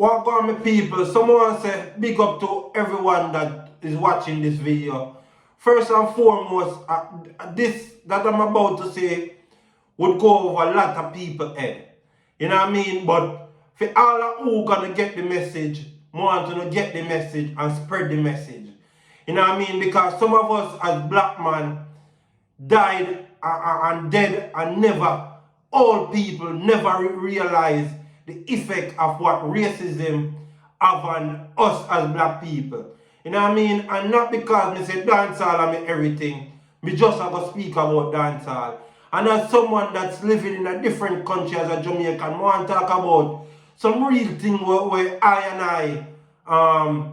What on my people? Someone say big up to everyone that is watching this video. First and foremost, this that I'm about to say would go over a lot of people's head. You know what I mean? But for all who gonna get the message, want to get the message and spread the message. You know what I mean? Because some of us as black man died and dead and never, all people never realize the effect of what racism have on us as black people. You know what I mean? And not because me say dancehall and me everything, me just have to speak about dancehall. And as someone that's living in a different country as a Jamaican, I want to talk about some real thing where I and I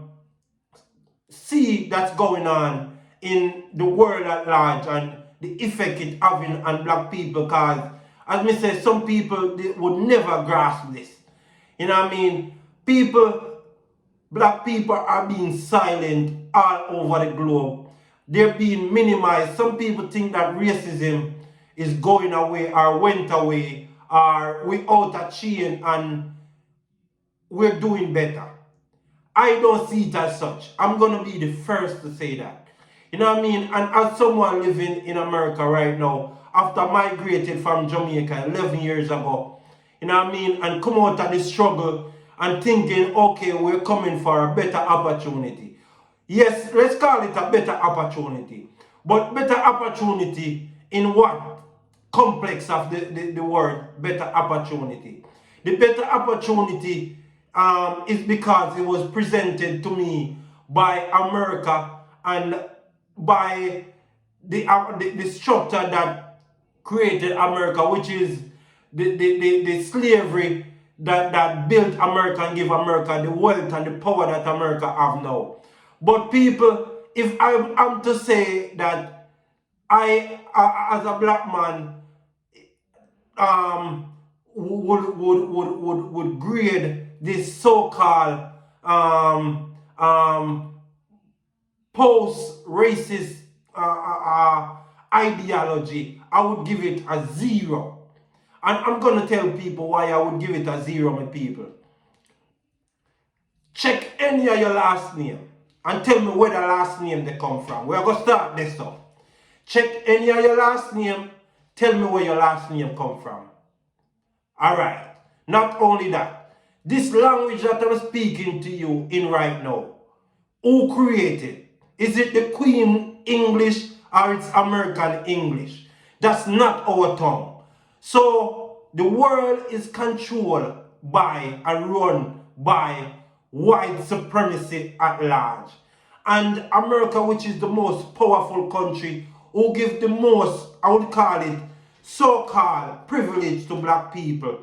see that's going on in the world at large and the effect it having on black people, because as me say, some people they would never grasp this. You know what I mean? Black people are being silent all over the globe. They're being minimized. Some people think that racism is going away or went away or we out of chain and we're doing better. I don't see it as such. I'm going to be the first to say that. You know what I mean? And as someone living in America right now, after migrated from Jamaica 11 years ago, you know what I mean, and come out of the struggle and thinking, okay, we're coming for a better opportunity. Yes, let's call it a better opportunity. But better opportunity in what complex of the word better opportunity? The better opportunity is because it was presented to me by America and by the structure that created America, which is the slavery that built America and gave America the wealth and the power that America have now. But people, if I'm to say that I, as a black man, would grade this so-called post-racist ideology, I would give it a 0. And I'm going to tell people why I would give it a 0, my people. Check any of your last name and tell me where the last name they come from. We're going to start this off. Check any of your last name, tell me where your last name come from. Alright, not only that, this language that I'm speaking to you in right now, who created? Is it the Queen English or it's American English? That's not our tongue. So the world is controlled by and run by white supremacy at large. And America, which is the most powerful country, who give the most, I would call it, so-called privilege to black people,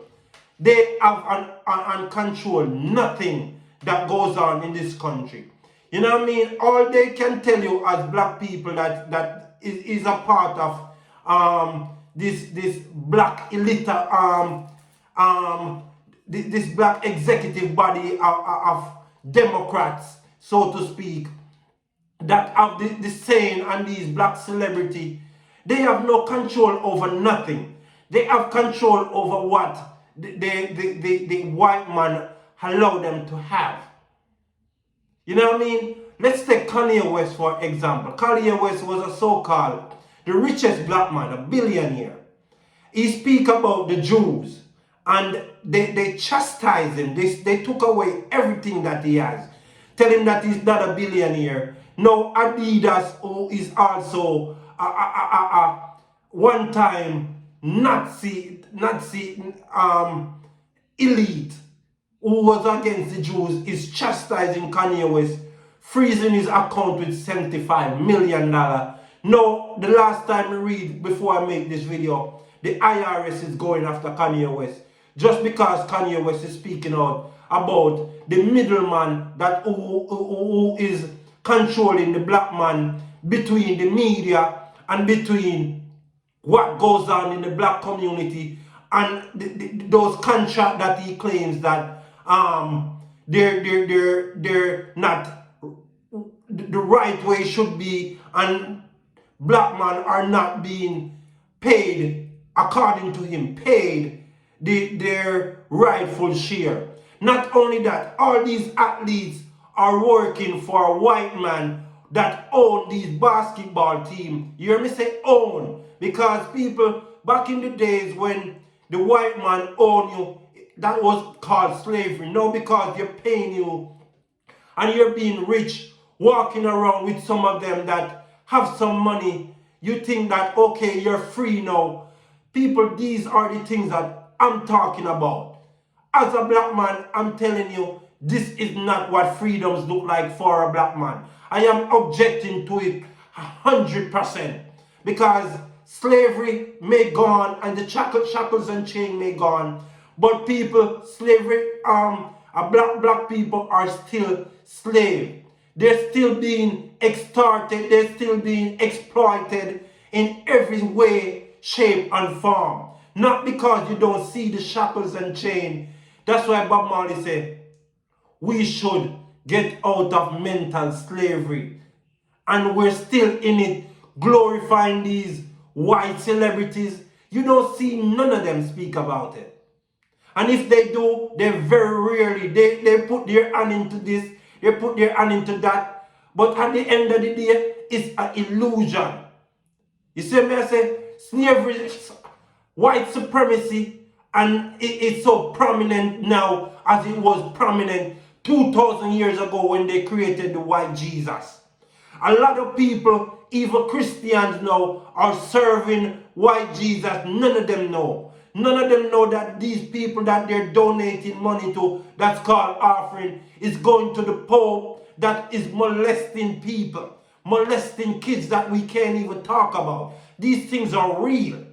they have and control nothing that goes on in this country. You know what I mean? All they can tell you as black people that is a part of this black elite this black executive body of Democrats, so to speak, that have the saying and these black celebrity, they have no control over nothing. They have control over what the white man allow them to have. You know what I mean? Let's take Kanye West for example. Kanye West was a so-called the richest black man, a billionaire. He speak about the Jews and they chastise him. They took away everything that he has. Tell him that he's not a billionaire. Now Adidas, who is also a one-time Nazi elite who was against the Jews, is chastising Kanye West, freezing his account with $75 million. Now, the last time I read, before I make this video, the IRS is going after Kanye West just because Kanye West is speaking out about the middleman that who is controlling the black man between the media and between what goes on in the black community and those contracts that he claims that they're not the right way should be, and black men are not being paid according to him, paid their rightful share. Not only that, all these athletes are working for a white man that own these basketball team. You hear me say own? Because people, back in the days when the white man owned you, that was called slavery. No, because they're paying you and you're being rich, walking around with some of them that have some money. You think that, okay, you're free now. People, these are the things that I'm talking about. As a black man, I'm telling you, this is not what freedoms look like for a black man. I am objecting to it 100% because slavery may gone and the shackles and chain may gone, but people, slavery, black people are still slave. They're still being extorted. They're still being exploited in every way, shape, and form. Not because you don't see the shackles and chain. That's why Bob Marley said, we should get out of mental slavery. And we're still in it, glorifying these white celebrities. You don't see none of them speak about it. And if they do, they very rarely, they put their hand into this, they put their hand into that. But at the end of the day, it's an illusion. You see me, I say, slavery, white supremacy, and it's so prominent now as it was prominent 2,000 years ago when they created the white Jesus. A lot of people, even Christians now, are serving white Jesus. None of them know. None of them know that these people that they're donating money to, that's called offering, is going to the Pope that is molesting people, molesting kids that we can't even talk about. These things are real.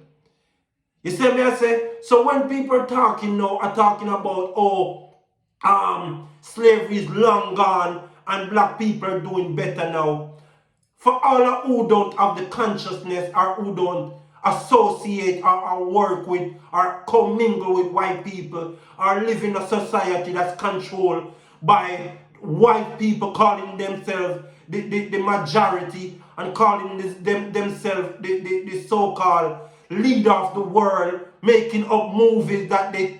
You see me, I say? So when people are talking now, are talking about, slavery is long gone and black people are doing better now. For all who don't have the consciousness or who don't associate or work with or commingle with white people or live in a society that's controlled by white people calling themselves the majority and calling themselves the so-called leader of the world, making up movies that they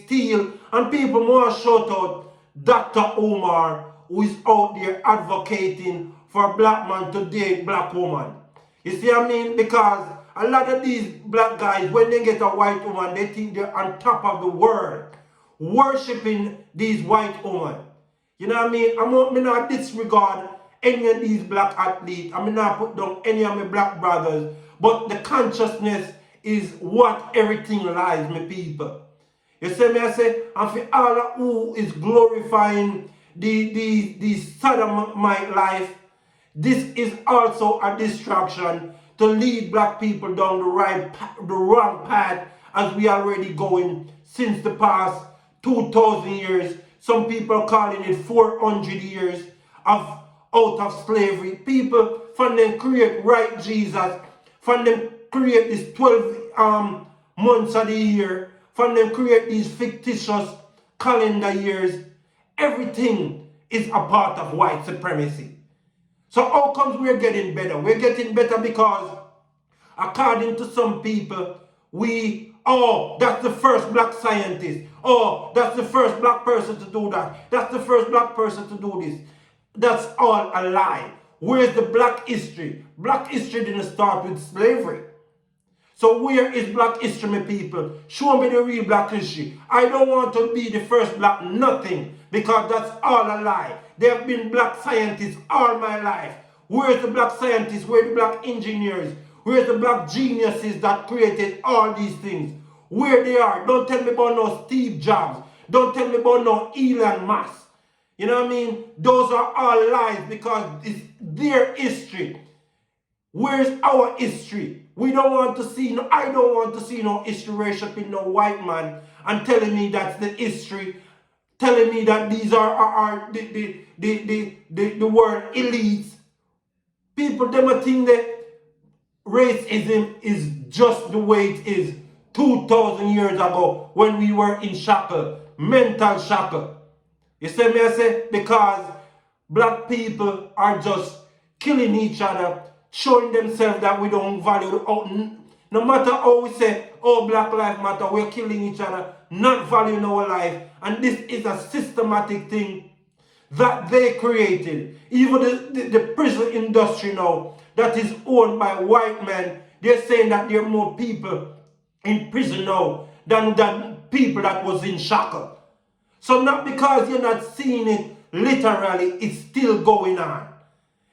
steal. And people more shout out Dr. Umar, who is out there advocating for a black man to date black woman. You see what I mean? Because a lot of these black guys, when they get a white woman, they think they're on top of the world, worshipping these white women. You know what I mean? I'm not disregard any of these black athletes. I'm not put down any of my black brothers. But the consciousness is what everything lies, my people. You see me, I say, and for all who is glorifying the sodomite life, this is also a distraction to lead black people down the wrong path as we already going since the past 2,000 years. Some people are calling it 400 years of out of slavery. People from them create right Jesus, from them create this 12 months of the year, from them create these fictitious calendar years. Everything is a part of white supremacy. So how comes we're getting better? We're getting better because according to some people, that's the first black scientist. Oh, that's the first black person to do that. That's the first black person to do this. That's all a lie. Where's the black history? Black history didn't start with slavery. So where is black history, my people? Show me the real black history. I don't want to be the first black nothing because that's all a lie. There have been black scientists all my life. Where's the black scientists? Where are the black engineers? Where's the black geniuses that created all these things? Where they are? Don't tell me about no Steve Jobs. Don't tell me about no Elon Musk. You know what I mean? Those are all lies because it's their history. Where's our history? We don't want to see, I don't want to see no history worshiping no white man and telling me that's the history, telling me that these are the world elites. People, them think that racism is just the way it is 2,000 years ago when we were in shackle, mental shackle. You see me, I say? Because black people are just killing each other, showing themselves that we don't value. No matter how we say, oh, Black Lives Matter, we're killing each other. not valuing our life. And this is a systematic thing that they created. Even the prison industry now that is owned by white men, they're saying that there are more people in prison now than people that was in shackle. So not because you're not seeing it literally, it's still going on.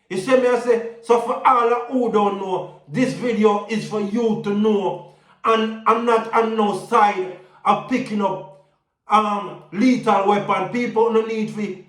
You see me, I say, so for all who don't know, this video is for you to know. And I'm not on no side of picking up lethal weapon. People no need to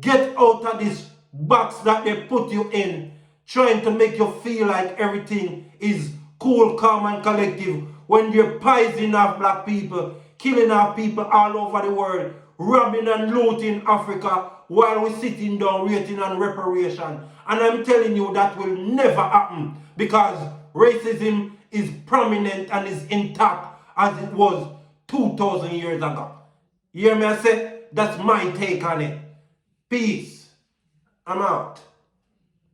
get out of this box that they put you in, trying to make you feel like everything is cool, calm, and collective when you're poisoning off black people, killing off people all over the world, robbing and looting Africa while we're sitting down waiting on reparation. And I'm telling you that will never happen because racism is prominent and is intact as it was 2,000 years ago. You hear me I say? That's my take on it. Peace. I'm out.